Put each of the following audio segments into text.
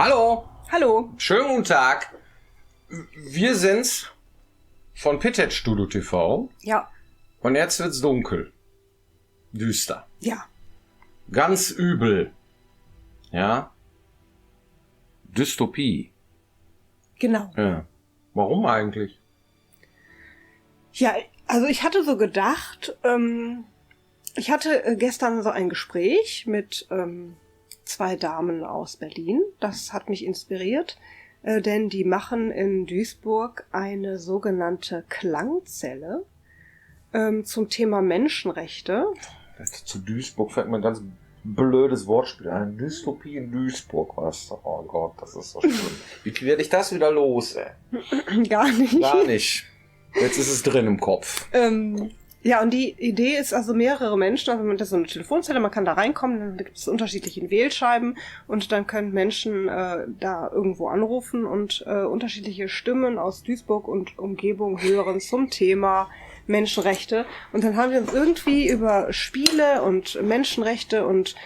Hallo, Hallo. schönen guten Tag. Wir sind's von Pitet Studio TV Ja. und jetzt wird's dunkel. Düster. Ja. Ganz übel. Ja. Dystopie. Genau. Ja. Warum eigentlich? Ja, also ich hatte so gedacht, ich hatte gestern so ein Gespräch mit 2 Damen aus Berlin. Das hat mich inspiriert, denn die machen in Duisburg eine sogenannte Klangzelle zum Thema Menschenrechte. Zu Duisburg fällt mir ein ganz blödes Wortspiel ein. Dystopie in Duisburg, was? Oh Gott, das ist so schlimm. Wie werde ich das wieder los, ey? Gar nicht. Gar nicht. Jetzt ist es drin im Kopf. Ja, und die Idee ist also mehrere Menschen, also das ist so eine Telefonzelle, man kann da reinkommen, dann gibt es unterschiedliche Wählscheiben und dann können Menschen da irgendwo anrufen und unterschiedliche Stimmen aus Duisburg und Umgebung hören zum Thema Menschenrechte. Und dann haben wir uns irgendwie über Spiele und Menschenrechte und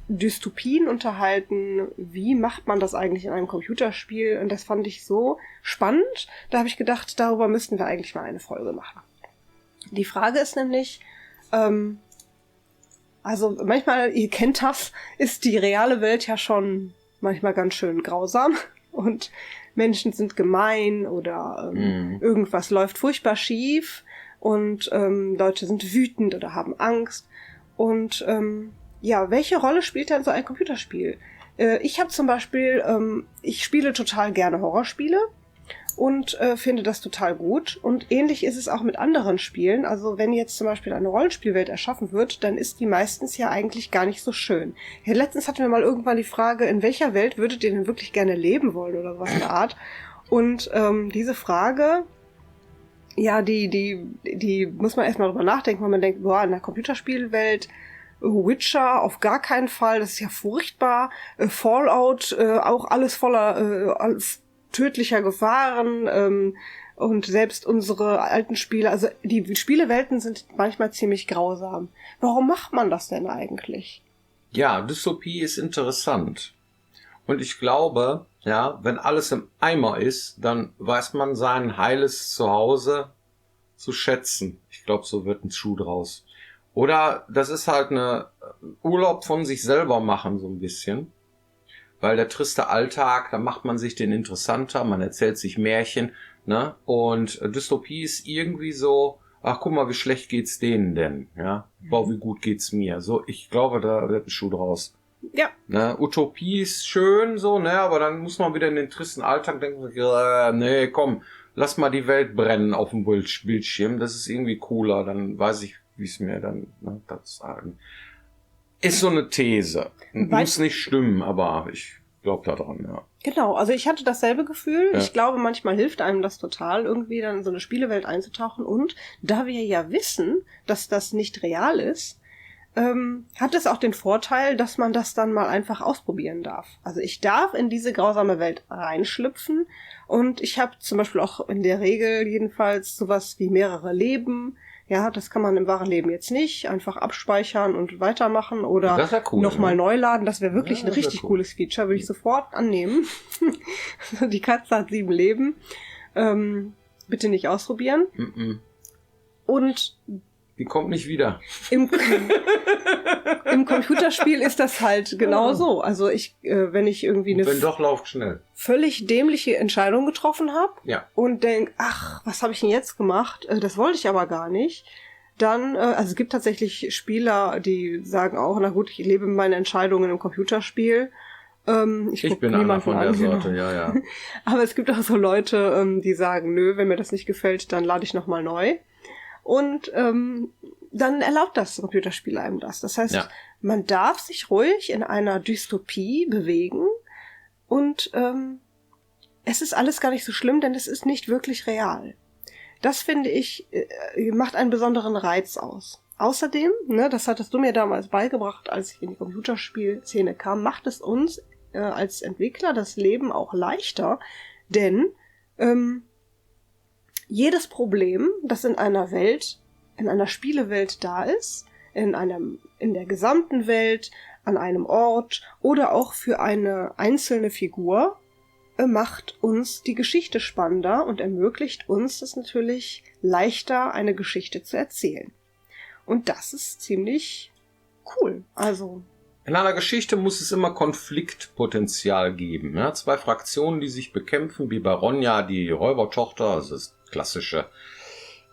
Dystopien unterhalten. Wie macht man das eigentlich in einem Computerspiel? Und das fand ich so spannend. Da habe ich gedacht, darüber müssten wir eigentlich mal eine Folge machen. Die Frage ist nämlich, also manchmal, ihr kennt das, ist die reale Welt ja schon manchmal ganz schön grausam und Menschen sind gemein oder irgendwas läuft furchtbar schief und Leute sind wütend oder haben Angst. Und ja, welche Rolle spielt denn so ein Computerspiel? Ich habe zum Beispiel, ich spiele total gerne Horrorspiele und finde das total gut. Und ähnlich ist es auch mit anderen Spielen. Also wenn jetzt zum Beispiel eine Rollenspielwelt erschaffen wird, dann ist die meistens ja eigentlich gar nicht so schön. Ja, letztens hatten wir mal irgendwann die Frage, in welcher Welt würdet ihr denn wirklich gerne leben wollen oder was in der Art? Und diese Frage, ja, die muss man erstmal drüber nachdenken, weil man denkt, boah, in der Computerspielwelt Witcher auf gar keinen Fall, das ist ja furchtbar. Fallout, auch alles voller tödlicher Gefahren und selbst unsere alten Spiele, also die Spielewelten sind manchmal ziemlich grausam. Warum macht man das denn eigentlich? Ja, Dystopie ist interessant. Und ich glaube, ja, wenn alles im Eimer ist, dann weiß man sein heiles Zuhause zu schätzen. Ich glaube, so wird ein Schuh draus. Oder das ist halt eine Urlaub von sich selber machen, so ein bisschen. Weil der triste Alltag, da macht man sich den interessanter, man erzählt sich Märchen, ne? Und Dystopie ist irgendwie so, ach guck mal, wie schlecht geht's denen denn, ja? Boah, wie gut geht's mir? So, ich glaube, da wird ein Schuh draus. Ja. Ne? Utopie ist schön, so, ne? Aber dann muss man wieder in den tristen Alltag denken, nee, komm, lass mal die Welt brennen auf dem Bildschirm, das ist irgendwie cooler, dann weiß ich, wie es mir dann, ne, das sagen. Ist so eine These. Muss nicht stimmen, aber ich glaube da dran, ja. Genau, also ich hatte dasselbe Gefühl. Ja. Ich glaube, manchmal hilft einem das total, irgendwie dann in so eine Spielewelt einzutauchen. Und da wir ja wissen, dass das nicht real ist, hat es auch den Vorteil, dass man das dann mal einfach ausprobieren darf. Also ich darf in diese grausame Welt reinschlüpfen und ich habe zum Beispiel auch in der Regel jedenfalls sowas wie mehrere Leben. Ja, das kann man im wahren Leben jetzt nicht. Einfach abspeichern und weitermachen oder Cool, nochmal ne? neu laden. Das wäre wirklich Ja, ein richtig cool. cooles Feature. Würde ich sofort annehmen. Die Katze hat 7 Leben. Bitte nicht ausprobieren. Und Die kommt nicht wieder. im Computerspiel ist das halt genau so. Also wenn ich irgendwie Wenn doch, lauft schnell. völlig dämliche Entscheidung getroffen habe Ja. und denk, ach, was habe ich denn jetzt gemacht? Das wollte ich aber gar nicht. Dann, also es gibt tatsächlich Spieler, die sagen auch, na gut, ich lebe meine Entscheidungen im Computerspiel. Ich bin einer von der Sorte, ja. Aber es gibt auch so Leute, die sagen, nö, wenn mir das nicht gefällt, dann lade ich nochmal neu. Und dann erlaubt das Computerspiel einem das. Das heißt, man darf sich ruhig in einer Dystopie bewegen und es ist alles gar nicht so schlimm, denn es ist nicht wirklich real. Das, finde ich, macht einen besonderen Reiz aus. Außerdem, ne, das hattest du mir damals beigebracht, als ich in die Computerspielszene kam, macht es uns als Entwickler das Leben auch leichter, denn jedes Problem, das in einer Welt, in einer Spielewelt da ist, in der gesamten Welt, an einem Ort oder auch für eine einzelne Figur, macht uns die Geschichte spannender und ermöglicht uns es natürlich leichter, eine Geschichte zu erzählen. Und das ist ziemlich cool. Also in einer Geschichte muss es immer Konfliktpotenzial geben. Ja? Zwei Fraktionen, die sich bekämpfen, wie bei Ronja, die Räubertochter, also das klassische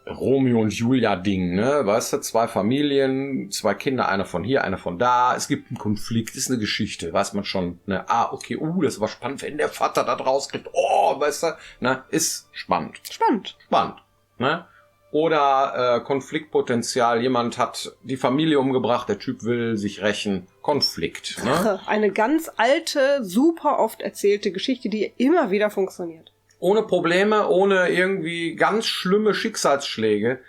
Romeo und Julia-Ding, ne? Weißt du, zwei Familien, zwei Kinder, einer von hier, einer von da. Es gibt einen Konflikt, ist eine Geschichte, weiß man schon. Ne? Okay, das war spannend, wenn der Vater da draus kriegt. Weißt du, ne? Ist spannend. Spannend. Ne? Oder Konfliktpotenzial, jemand hat die Familie umgebracht, der Typ will sich rächen. Konflikt. Ne? Eine ganz alte, super oft erzählte Geschichte, die immer wieder funktioniert. Ohne Probleme, ohne irgendwie ganz schlimme Schicksalsschläge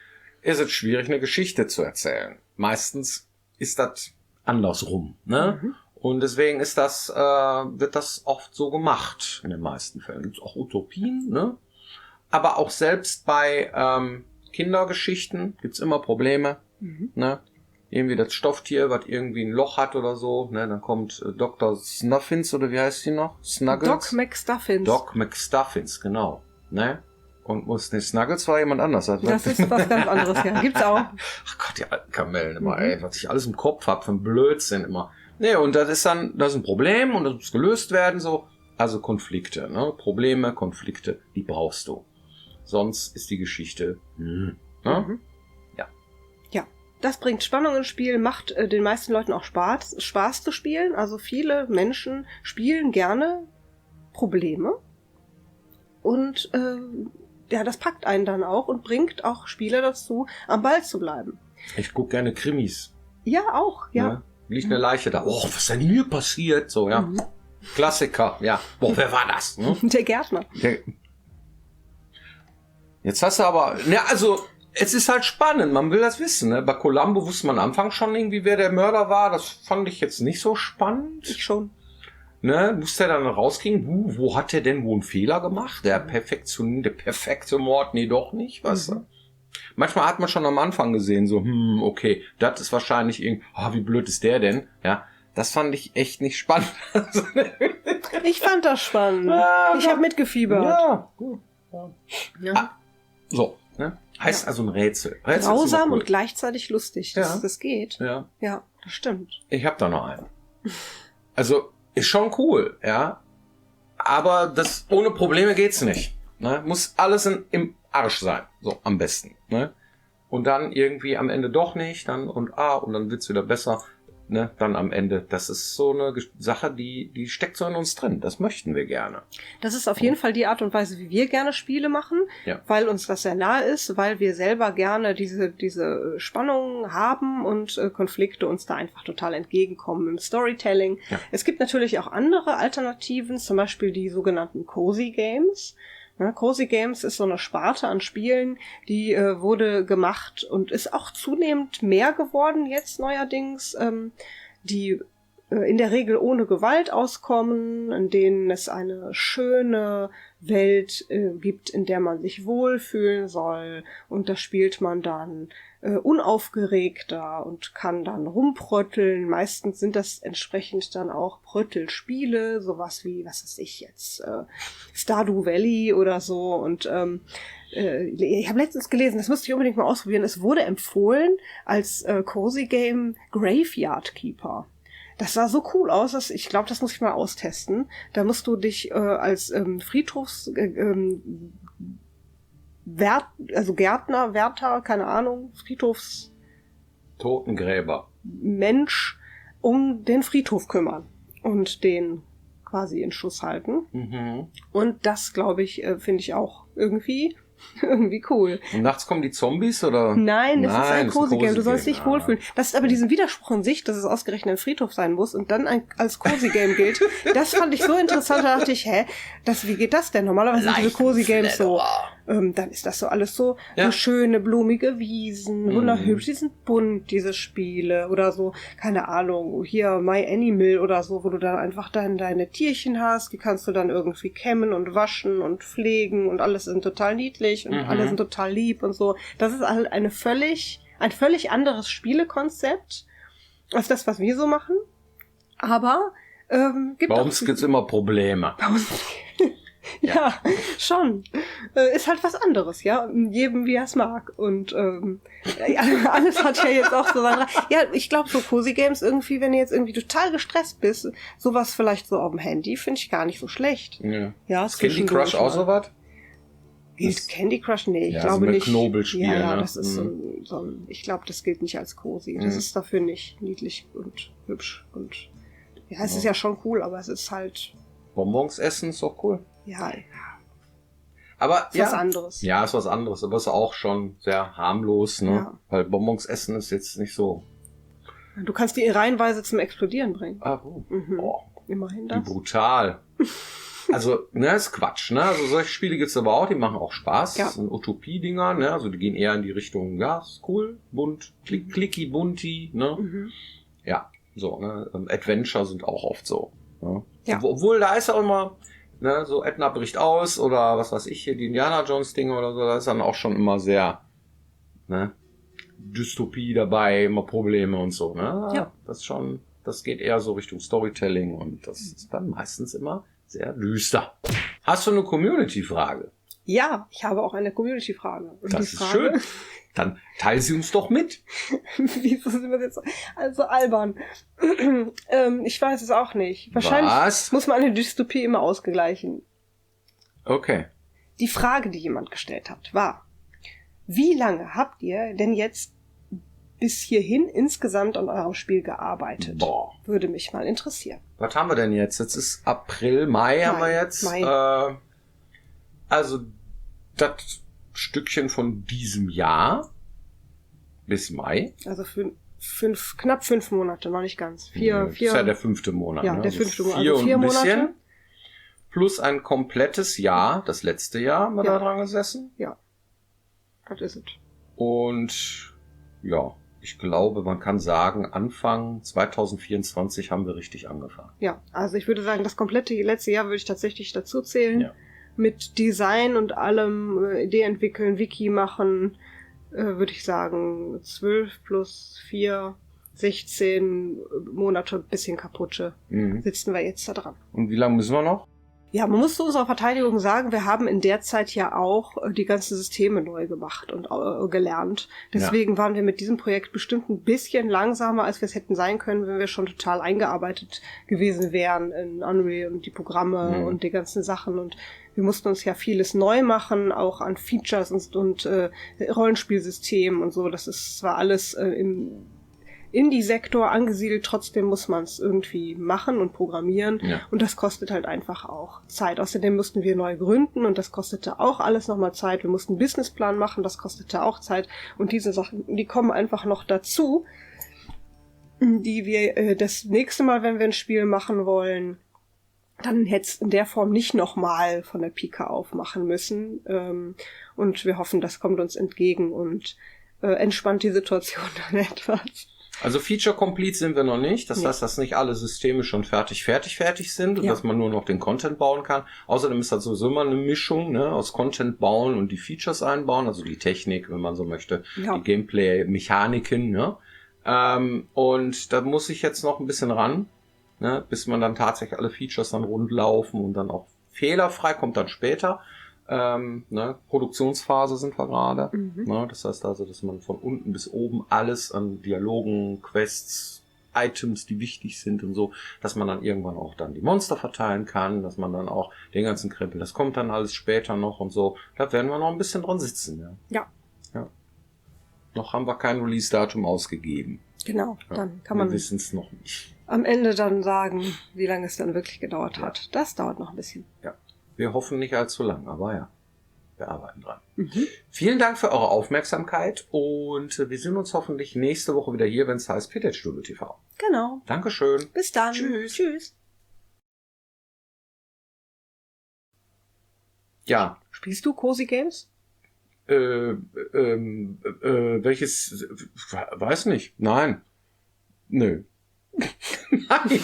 ist es schwierig, eine Geschichte zu erzählen. Meistens ist das andersrum. Ne? Mhm. Und deswegen ist wird das oft so gemacht. In den meisten Fällen gibt es auch Utopien. Ne? Aber auch selbst bei Kindergeschichten gibt's immer Probleme. Mhm. Ne? Irgendwie das Stofftier, was irgendwie ein Loch hat oder so. Ne? Dann kommt Dr. Snuffins, oder wie heißt die noch? Snuggles? Doc McStuffins. Doc McStuffins, genau. Ne? Und Snuggles war jemand anders. Das ist was ganz anderes, ja. Gibt's auch. Ach Gott, die alten Kamellen immer, ey. Was ich alles im Kopf hab, von Blödsinn immer. Ne, und das ist ein Problem und das muss gelöst werden, so. Also Konflikte, ne? Probleme, Konflikte, die brauchst du. Sonst ist die Geschichte, ne? Ja, das bringt Spannung ins Spiel, macht den meisten Leuten auch Spaß zu spielen. Also viele Menschen spielen gerne Probleme. Und das packt einen dann auch und bringt auch Spieler dazu, am Ball zu bleiben. Ich guck gerne Krimis. Ja, auch, ja. Ne? Liegt eine Leiche da. Was ist denn hier passiert? So, ja. Mhm. Klassiker, ja. Wer war das? Ne? Der Gärtner. Jetzt hast du aber, also, es ist halt spannend, man will das wissen. Ne? Bei Columbo wusste man am Anfang schon irgendwie, wer der Mörder war. Das fand ich jetzt nicht so spannend. Ich schon. Ne? Musste er dann rauskriegen, wo hat er denn wohl einen Fehler gemacht? Der perfekte Mord, nee, doch nicht, weißt du? Manchmal hat man schon am Anfang gesehen, so, okay, das ist wahrscheinlich irgendwie, wie blöd ist der denn? Ja, das fand ich echt nicht spannend. Ich fand das spannend. Ich habe mitgefiebert. Ja, gut. Ja. So, ne? Heißt also ein Rätsel. Grausam und gleichzeitig lustig. Das geht. Ja, das stimmt. Ich habe da noch einen. Also, ist schon cool, ja. Aber das ohne Probleme geht's nicht. Ne? Muss alles im Arsch sein. So, am besten. Ne? Und dann irgendwie am Ende doch nicht. Und dann wird's wieder besser. Ne? Dann am Ende. Das ist so eine Sache, die steckt so in uns drin. Das möchten wir gerne. Das ist auf jeden Fall die Art und Weise, wie wir gerne Spiele machen. Ja. Weil uns das sehr nahe ist. Weil wir selber gerne diese Spannung haben und Konflikte uns da einfach total entgegenkommen im Storytelling. Ja. Es gibt natürlich auch andere Alternativen. Zum Beispiel die sogenannten Cozy Games. Cozy Games ist so eine Sparte an Spielen, die wurde gemacht und ist auch zunehmend mehr geworden jetzt neuerdings, die in der Regel ohne Gewalt auskommen, in denen es eine schöne Welt gibt, in der man sich wohlfühlen soll, und da spielt man dann unaufgeregter und kann dann rumprötteln. Meistens sind das entsprechend dann auch Pröttelspiele, sowas wie, was weiß ich jetzt, Stardew Valley oder so. Und ich habe letztens gelesen, das müsste ich unbedingt mal ausprobieren, es wurde empfohlen als Cozy Game Graveyard Keeper. Das sah so cool aus, dass ich glaube, das muss ich mal austesten. Da musst du dich als Gärtner, Wärter, keine Ahnung, Totengräber. Mensch um den Friedhof kümmern und den quasi in Schuss halten. Mhm. Und das, glaube ich, finde ich auch irgendwie cool. Und nachts kommen die Zombies, oder? Nein, es ist ein Cozy Game. Du sollst dich wohlfühlen. Das ist aber diesen Widerspruch in sich, dass es ausgerechnet ein Friedhof sein muss und dann als Cozy Game gilt. Das fand ich so interessant. Da dachte ich, wie geht das denn? Normalerweise sind diese Cozy Games so, dann ist das so alles so schöne, blumige Wiesen, wunderhübsch, die sind bunt, diese Spiele, oder so, keine Ahnung, hier My Animal oder so, wo du dann einfach deine Tierchen hast, die kannst du dann irgendwie kämmen und waschen und pflegen und alles sind total niedlich und alle sind total lieb und so. Das ist halt eine völlig ein völlig anderes Spielekonzept als das, was wir so machen. Aber Bei uns gibt's immer Probleme. Ja, schon. Ist halt was anderes, ja. Jedem, wie er es mag. Und alles hat ja jetzt auch so seine... Ja, ich glaube, so Cozy Games irgendwie, wenn du jetzt irgendwie total gestresst bist, sowas vielleicht so auf dem Handy, finde ich gar nicht so schlecht. Ja, ist Candy Crush auch so was? Candy Crush? Nee, ich glaube so mit nicht. Knobelspiel, ja, ne? das ist so ein... Ich glaube, das gilt nicht als Cozy. Das ist dafür nicht niedlich und hübsch. Und ja, es ist ja schon cool, aber es ist halt... Bonbons essen ist auch cool. Ja, aber ist was anderes. Ja, ist was anderes, aber ist auch schon sehr harmlos, ne? Ja. Weil Bonbons essen ist jetzt nicht so. Du kannst die reihenweise zum Explodieren bringen. Ah, gut. Oh, immerhin Wie das. brutal. Also, ne, ist Quatsch, ne? Also solche Spiele gibt's aber auch, die machen auch Spaß. Ja. Das sind Utopie-Dinger, ne? Also die gehen eher in die Richtung, ja, ist cool, bunt, clicky, bunti, ne? Ja, so, ne? Adventure sind auch oft so. Ne? Ja. Obwohl, da ist auch immer, ne, so Edna bricht aus oder was weiß ich hier, die Indiana Jones Dinge oder so, da ist dann auch schon immer sehr, ne, Dystopie dabei, immer Probleme und so, ne? Ja. Das geht eher so Richtung Storytelling und das ist dann meistens immer sehr düster. Hast du eine Community-Frage? Ja, ich habe auch eine Community-Frage. Und Das die ist Frage, schön. Dann teil sie uns doch mit. Wieso sind wir jetzt also albern? Ich weiß es auch nicht. Wahrscheinlich muss man eine Dystopie immer ausgleichen. Okay. Die Frage, die jemand gestellt hat, war: Wie lange habt ihr denn jetzt bis hierhin insgesamt an eurem Spiel gearbeitet? Boah. Würde mich mal interessieren. Was haben wir denn jetzt? Jetzt ist April, Mai haben wir jetzt. Mai. Also das Stückchen von diesem Jahr bis Mai. Also knapp 5 Monate, noch nicht ganz. Vier. Das ist ja der 5. Monat. Ja, ne? der 5. Monat. Also 4 4 und ein bisschen. Monate. Plus ein komplettes Jahr, das letzte Jahr haben wir da dran gesessen. Ja, das ist es. Und ja, ich glaube, man kann sagen, Anfang 2024 haben wir richtig angefangen. Ja, also ich würde sagen, das komplette letzte Jahr würde ich tatsächlich dazu zählen. Ja. Mit Design und allem, Idee entwickeln, Wiki machen, würde ich sagen 12 plus 4, 16 Monate, bisschen kaputte, sitzen wir jetzt da dran. Und wie lange müssen wir noch? Ja, man muss zu unserer Verteidigung sagen, wir haben in der Zeit ja auch die ganzen Systeme neu gemacht und gelernt. Deswegen waren wir mit diesem Projekt bestimmt ein bisschen langsamer, als wir es hätten sein können, wenn wir schon total eingearbeitet gewesen wären in Unreal und die Programme und die ganzen Sachen. Und wir mussten uns ja vieles neu machen, auch an Features und Rollenspielsystemen und so. Das ist zwar alles im Indie-Sektor angesiedelt, trotzdem muss man es irgendwie machen und programmieren. Ja. Und das kostet halt einfach auch Zeit. Außerdem mussten wir neu gründen und das kostete auch alles nochmal Zeit. Wir mussten einen Businessplan machen, das kostete auch Zeit. Und diese Sachen, die kommen einfach noch dazu, die wir das nächste Mal, wenn wir ein Spiel machen wollen, dann jetzt in der Form nicht nochmal von der Pike auf machen müssen. Und wir hoffen, das kommt uns entgegen und entspannt die Situation dann etwas. Also Feature Complete sind wir noch nicht. Das heißt, dass nicht alle Systeme schon fertig sind und dass man nur noch den Content bauen kann. Außerdem ist das sowieso immer eine Mischung, ne, aus Content bauen und die Features einbauen, also die Technik, wenn man so möchte, die Gameplay-Mechaniken. Ne? Und da muss ich jetzt noch ein bisschen ran, ne, bis man dann tatsächlich alle Features dann rund laufen und dann auch fehlerfrei, kommt dann später. Ne, Produktionsphase sind wir gerade. Ne, das heißt also, dass man von unten bis oben alles an Dialogen, Quests, Items, die wichtig sind und so, dass man dann irgendwann auch dann die Monster verteilen kann, dass man dann auch den ganzen Krempel, das kommt dann alles später noch und so. Da werden wir noch ein bisschen dran sitzen. Ja. Noch haben wir kein Release-Datum ausgegeben. Genau, dann kann man wir wissen es noch nicht. Am Ende dann sagen, wie lange es dann wirklich gedauert hat. Das dauert noch ein bisschen. Ja. Wir hoffen nicht allzu lang, aber ja, wir arbeiten dran. Vielen Dank für eure Aufmerksamkeit und wir sehen uns hoffentlich nächste Woche wieder hier, wenn es heißt PTED Studio TV. Genau. Dankeschön. Bis dann. Tschüss. Tschüss. Ja. Spielst du Cozy Games? Welches? Weiß nicht. Nein. Nö. Nein.